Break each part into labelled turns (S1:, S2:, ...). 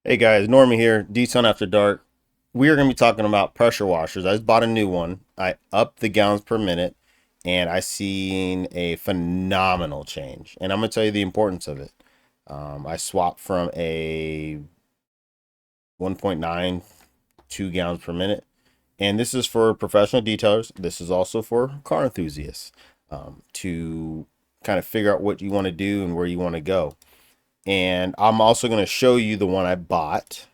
S1: Hey guys, Normie here, D-Sun After Dark. We are going to be talking about pressure washers. I just bought a new one. I upped the gallons per minute and I seen a phenomenal change. And I'm going to tell you the importance of it. I swapped from a 1.9 2 gallons per minute. And this is for professional detailers. This is also for car enthusiasts to kind of figure out what you want to do and where you want to go. And I'm also going to show you the one I bought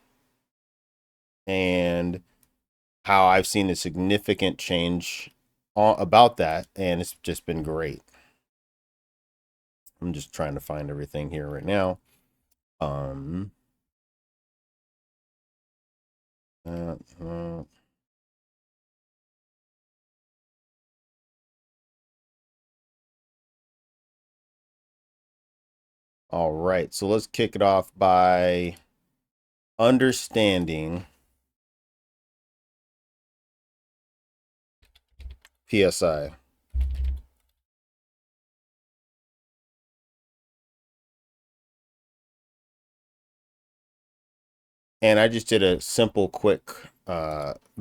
S1: and how I've seen a significant change about that, and it's just been great. I'm just trying to find everything here right now. Um, uh, uh, all right, so let's kick it off by understanding PSI. And I just did a simple, quick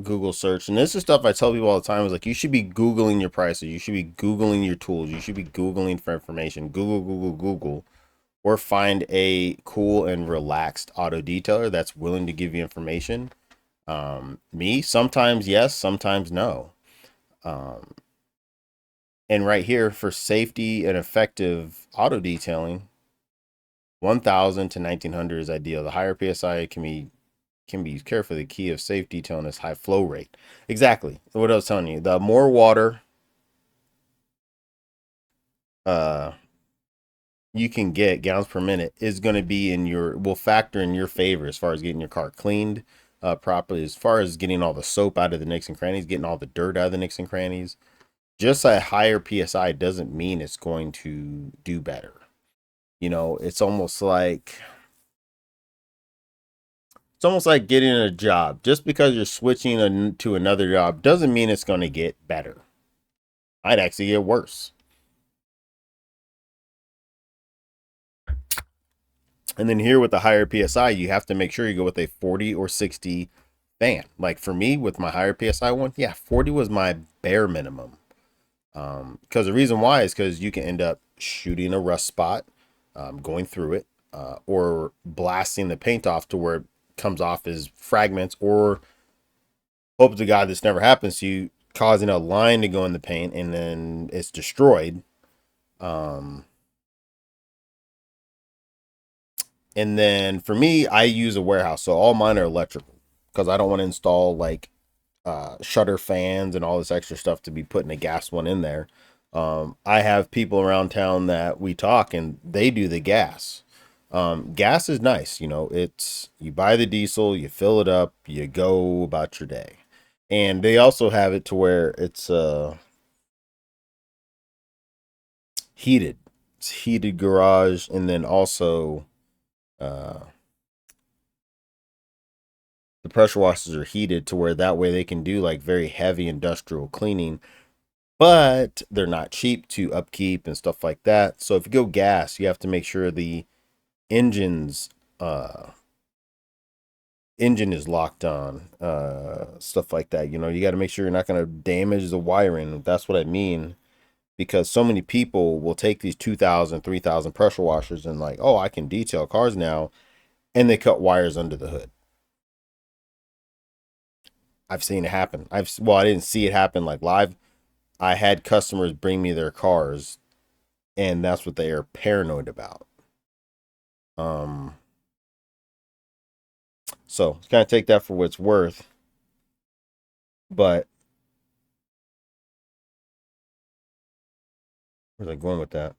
S1: Google search. And this is stuff I tell people all the time is like, you should be Googling your prices. You should be Googling your tools. You should be Googling for information. Google, Google, Google. Or find a cool and relaxed auto detailer that's willing to give you information. Me, sometimes yes, sometimes no. Um, and right here for safety and effective auto detailing, 1000 to 1900 is ideal. The higher PSI can be used carefully. The key of safe detailing is high flow rate. Exactly what I was telling you. The more water uh, you can get gallons per minute is going to be will factor in your favor as far as getting your car cleaned properly, as far as getting all the soap out of the nicks and crannies, getting all the dirt out of the nicks and crannies. Just a higher PSI doesn't mean it's going to do better. It's almost like getting a job. Just because you're switching to another job doesn't mean it's going to get better. I'd actually get worse. And then here with the higher PSI, you have to make sure you go with a 40 or 60 fan. Like for me with my higher PSI one, yeah, 40 was my bare minimum. Because the reason why is because you can end up shooting a rust spot, going through it, or blasting the paint off to where it comes off as fragments, or hope to God this never happens to you, causing a line to go in the paint and then it's destroyed. Um, And then for me, I use a warehouse, so all mine are electrical because I don't want to install like shutter fans and all this extra stuff to be putting a gas one in there. I have people around town that we talk and they do the gas. Gas is nice, it's you buy the diesel, you fill it up, you go about your day. And they also have it to where it's heated. It's heated garage, and then also uh the pressure washers are heated to where that way they can do like very heavy industrial cleaning, but they're not cheap to upkeep and stuff like that. So if you go gas, you have to make sure the engine's uh engine is locked on, stuff like that. You got to make sure you're not going to damage the wiring. That's what I mean, because so many people will take these 2,000, 3,000 pressure washers and like, oh, I can detail cars now, and they cut wires under the hood. I've seen it happen. I didn't see it happen like live. I had customers bring me their cars, and that's what they are paranoid about. Um, so kind of take that for what it's worth. But where's I going with that?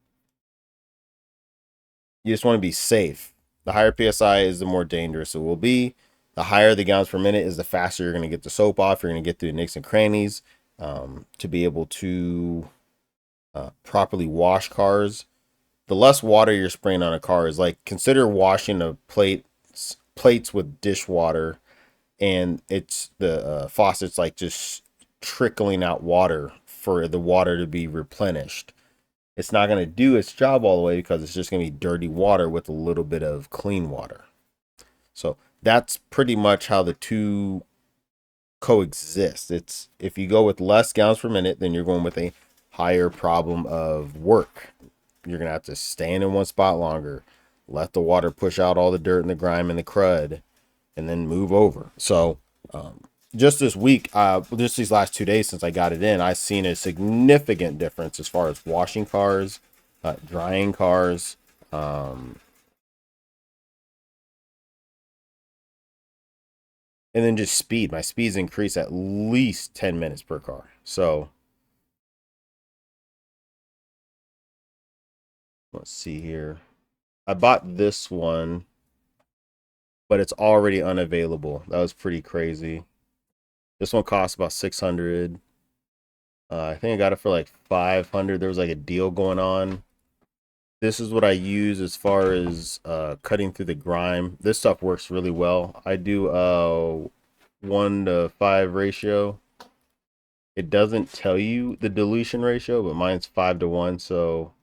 S1: You just want to be safe. The higher PSI is the more dangerous it will be. The higher the gallons per minute is, the faster you're going to get the soap off. You're going to get through the nicks and crannies to be able to properly wash cars. The less water you're spraying on a car is like, consider washing a plates with dishwater, and it's the faucet's like just trickling out water for the water to be replenished. It's not going to do its job all the way because it's just going to be dirty water with a little bit of clean water. So that's pretty much how the two coexist. It's if you go with less gallons per minute, then you're going with a higher problem of work. You're gonna have to stand in one spot longer, let the water push out all the dirt and the grime and the crud, and then move over. So just this week, just these last 2 days since I got it in, I've seen a significant difference as far as washing cars, drying cars, and then just speed. My speeds increase at least 10 minutes per car. So let's see here. I bought this one, but it's already unavailable. That was pretty crazy. This one costs about 600. I think I got it for like 500. There was like a deal going on. This is what I use as far as cutting through the grime. This stuff works really well. I do 1:5 ratio. It doesn't tell you the dilution ratio, but mine's 5:1. So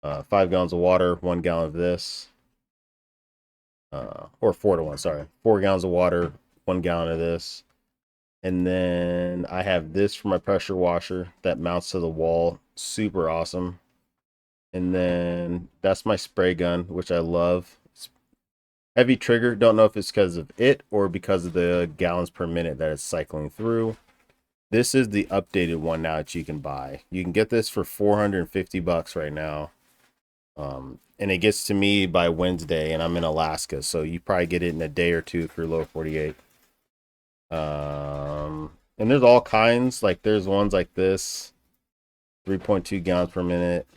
S1: 5 gallons of water, 1 gallon of this. Or 4:1, sorry. 4 gallons of water, 1 gallon of this. And then I have this for my pressure washer that mounts to the wall. Super awesome. And then that's my spray gun, which I love. It's heavy trigger. Don't know if it's because of it or because of the gallons per minute that it's cycling through. This is the updated one now that you can buy. You can get this for $450 right now. And it gets to me by Wednesday, and I'm in Alaska, so you probably get it in a day or two if you're low 48. And there's all kinds. Like there's ones like this, 3.2 gallons per minute.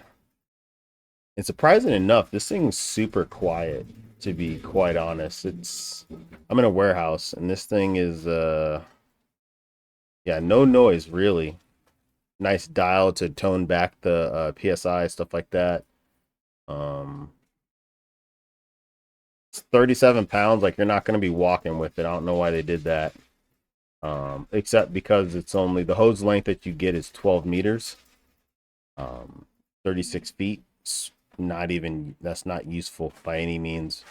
S1: And surprising enough, this thing's super quiet, to be quite honest. I'm in a warehouse, and this thing is yeah, no noise really. Nice dial to tone back the PSI, stuff like that. It's 37 pounds. Like you're not going to be walking with it. I don't know why they did that. Except because it's only the hose length that you get is 12 meters, 36 feet. It's not even, that's not useful by any means.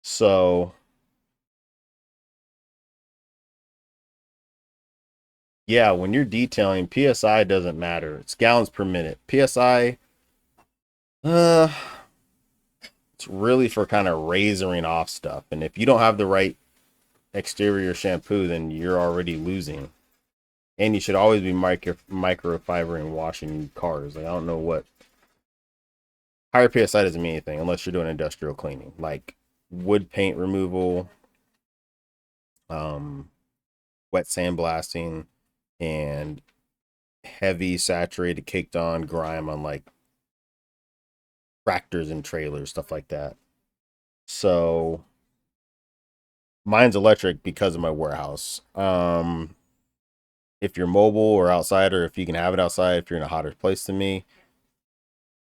S1: So yeah, when you're detailing, PSI doesn't matter. It's gallons per minute. PSI, uh, it's really for kind of razoring off stuff. And if you don't have the right exterior shampoo, then you're already losing. And you should always be microfibering washing cars. Like, I don't know what higher PSI doesn't mean anything unless you're doing industrial cleaning, like wood paint removal, um, wet sandblasting, and heavy saturated caked on grime on like tractors and trailers, stuff like that. So mine's electric because of my warehouse. If you're mobile or outside, or if you can have it outside, if you're in a hotter place than me,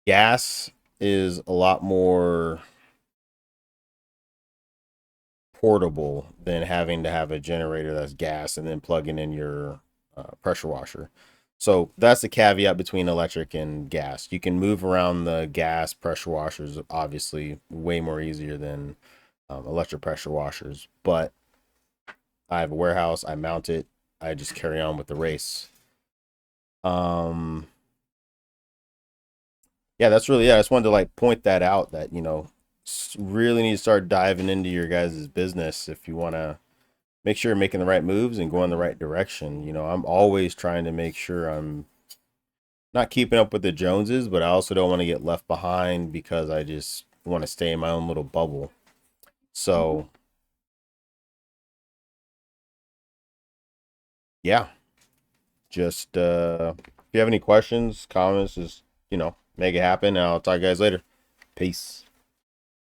S1: gas is a lot more portable than having to have a generator that's gas and then plugging in your pressure washer. So that's the caveat between electric and gas. You can move around the gas pressure washers, obviously, way more easier than electric pressure washers. But I have a warehouse, I mount it, I just carry on with the race. Um, yeah, that's really, yeah, I just wanted to like point that out that, really need to start diving into your guys' business if you want to make sure you're making the right moves and going the right direction. I'm always trying to make sure I'm not keeping up with the Joneses, but I also don't want to get left behind because I just want to stay in my own little bubble. So, yeah, just if you have any questions, comments, just, make it happen. And I'll talk to you guys later. Peace.